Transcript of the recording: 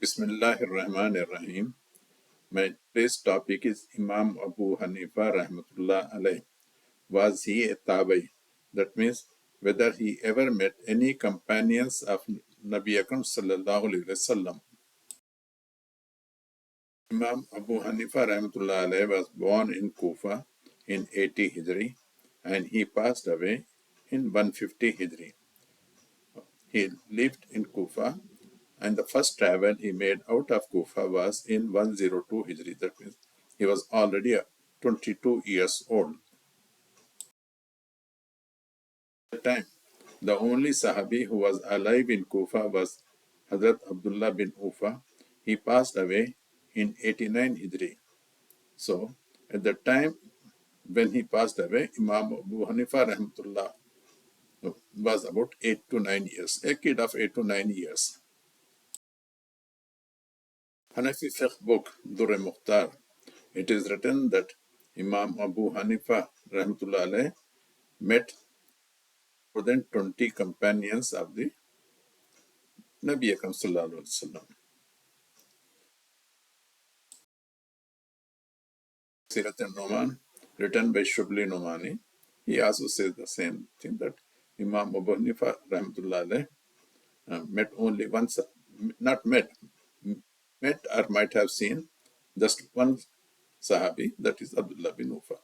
Bismillahirrahmanirrahim. My today's topic is Imam Abu Hanifa rahmatullah alayh. Was he a tabi? That means whether he ever met any companions of Nabi Akram sallallahu alayhi wasallam. Imam Abu Hanifa rahmatullah alayh was born in Kufa in 80 Hijri and he passed away in 150 Hijri. He lived in Kufa and the first travel he made out of Kufa was in 102 Hijri. That means he was already 22 years old. At the time, the only Sahabi who was alive in Kufa was Hazrat Abdullah bin Ufa. He passed away in 89 Hijri. So, at the time when he passed away, Imam Abu Hanifa rahmatullah was about 8 to 9 years, a kid of 8 to 9 years. Hanafi fiqh book, Durr Mukhtar, it is written that Imam Abu Hanifa rahmatullah alayh met more than 20 companions of the Nabi Akram sallallahu alaihi wasallam. Sirat al-Numan, written by Shubli Numani, he also says the same thing, that Imam Abu Hanifa rahmatullah alayh met only once, not met or might have seen just one Sahabi, that is Abdullah bin Ufa.